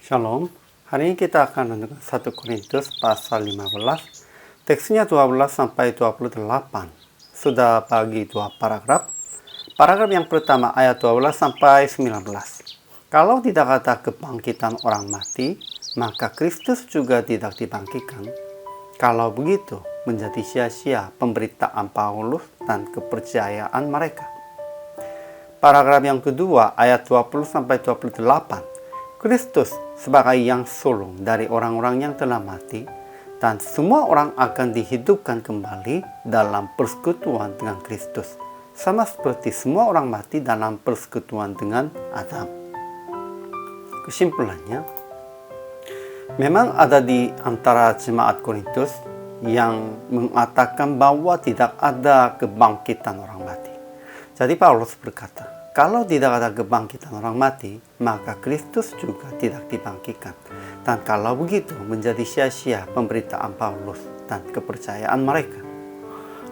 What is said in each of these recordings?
Shalom, hari ini kita akan mendengar 1 Korintus pasal 15, teksnya 12 sampai 28. Sudah bagi dua paragraf. Paragraf yang pertama ayat 12 sampai 19. Kalau tidak ada kebangkitan orang mati, maka Kristus juga tidak dibangkitkan. Kalau begitu, menjadi sia-sia pemberitaan Paulus dan kepercayaan mereka. Paragraf yang kedua ayat 20 sampai 28. Kristus sebagai yang sulung dari orang-orang yang telah mati, dan semua orang akan dihidupkan kembali dalam persekutuan dengan Kristus, sama seperti semua orang mati dalam persekutuan dengan Adam. Kesimpulannya, memang ada di antara jemaat Korintus yang mengatakan bahwa tidak ada kebangkitan orang mati. Jadi Paulus berkata, kalau tidak ada kebangkitan orang mati, maka Kristus juga tidak dibangkitkan. Dan kalau begitu, menjadi sia-sia pemberitaan Paulus dan kepercayaan mereka.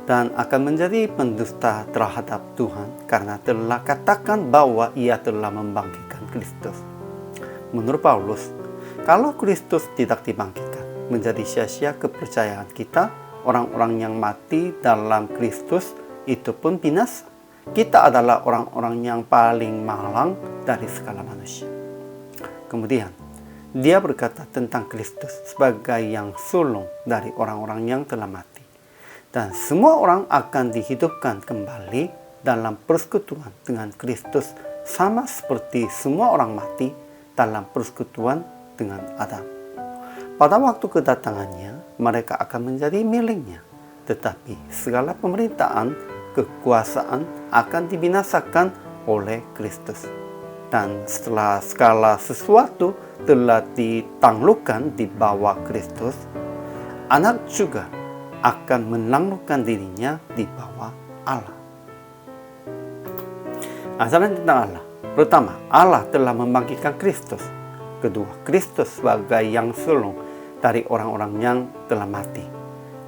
Dan akan menjadi pendusta terhadap Tuhan karena telah katakan bahwa ia telah membangkitkan Kristus. Menurut Paulus, kalau Kristus tidak dibangkitkan, menjadi sia-sia kepercayaan kita, orang-orang yang mati dalam Kristus itu pun binasa. Kita adalah orang-orang yang paling malang dari segala manusia. Kemudian, dia berkata tentang Kristus sebagai yang sulung dari orang-orang yang telah mati. Dan semua orang akan dihidupkan kembali dalam persekutuan dengan Kristus, sama seperti semua orang mati dalam persekutuan dengan Adam. Pada waktu kedatangannya, mereka akan menjadi miliknya. Tetapi segala pemerintahan, kekuasaan akan dibinasakan oleh Kristus. Dan setelah segala sesuatu telah ditaklukkan di bawah Kristus, anak juga akan menaklukkan dirinya di bawah Allah. Ajaran tentang Allah. Pertama, Allah telah membangkitkan Kristus. Kedua, Kristus sebagai yang sulung dari orang-orang yang telah mati.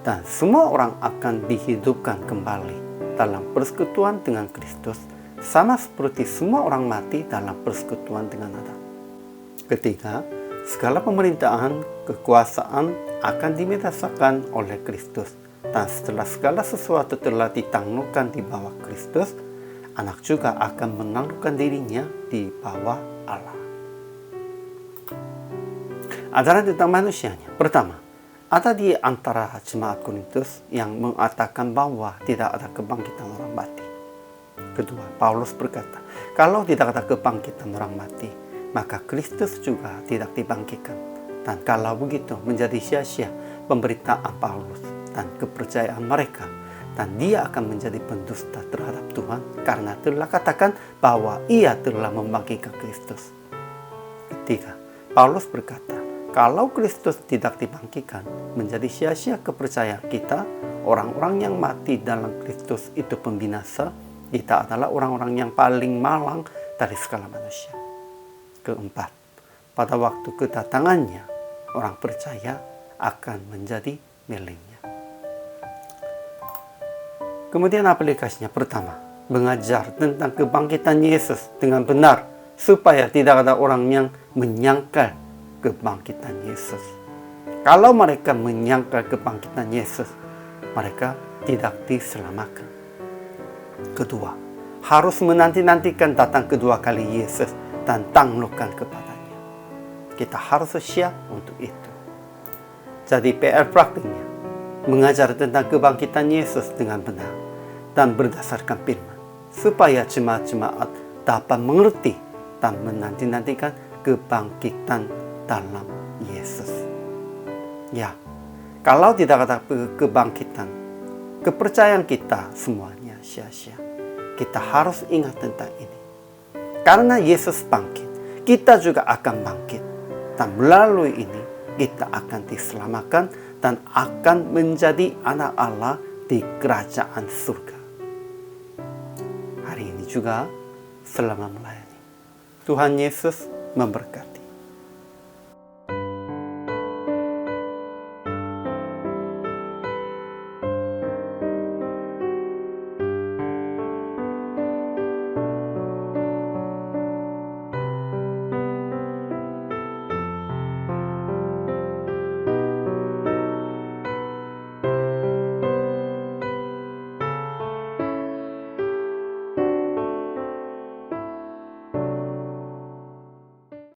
Dan semua orang akan dihidupkan kembali dalam persekutuan dengan Kristus, sama seperti semua orang mati dalam persekutuan dengan Adam. Ketiga, segala pemerintahan, kekuasaan akan dibinasakan oleh Kristus. Dan setelah segala sesuatu telah ditaklukkan di bawah Kristus, anak juga akan menaklukkan dirinya di bawah Allah. Ajaran tentang manusianya. Pertama, ada di antara jemaat Korintus yang mengatakan bahwa tidak ada kebangkitan orang mati. Kedua, Paulus berkata, kalau tidak ada kebangkitan orang mati, maka Kristus juga tidak dibangkitkan. Dan kalau begitu, menjadi sia-sia pemberitaan Paulus dan kepercayaan mereka. Dan dia akan menjadi pendusta terhadap Tuhan karena telah katakan bahwa ia telah membangkitkan Kristus. Ketiga, Paulus berkata, kalau Kristus tidak dibangkitkan, menjadi sia-sia kepercayaan kita, orang-orang yang mati dalam Kristus itu pembinasa, kita adalah orang-orang yang paling malang dari segala manusia. Keempat, pada waktu kedatangannya, orang percaya akan menjadi miliknya. Kemudian aplikasinya pertama, mengajar tentang kebangkitan Yesus dengan benar, supaya tidak ada orang yang menyangkal kebangkitan Yesus. Kalau mereka menyangkal kebangkitan Yesus, mereka tidak diselamatkan. Kedua, harus menanti-nantikan datang kedua kali Yesus dan taklukkan kepadanya. Kita harus siap untuk itu. Jadi PR praktiknya, mengajar tentang kebangkitan Yesus dengan benar dan berdasarkan firman, supaya jemaat-jemaat dapat mengerti dan menanti-nantikan kebangkitan dalam Yesus. Ya, kalau tidak ada kebangkitan, kepercayaan kita semuanya sia-sia. Kita harus ingat tentang ini. Karena Yesus bangkit, kita juga akan bangkit. Dan melalui ini, kita akan diselamatkan dan akan menjadi anak Allah di kerajaan surga. Hari ini juga, selamat melayani. Tuhan Yesus memberkati.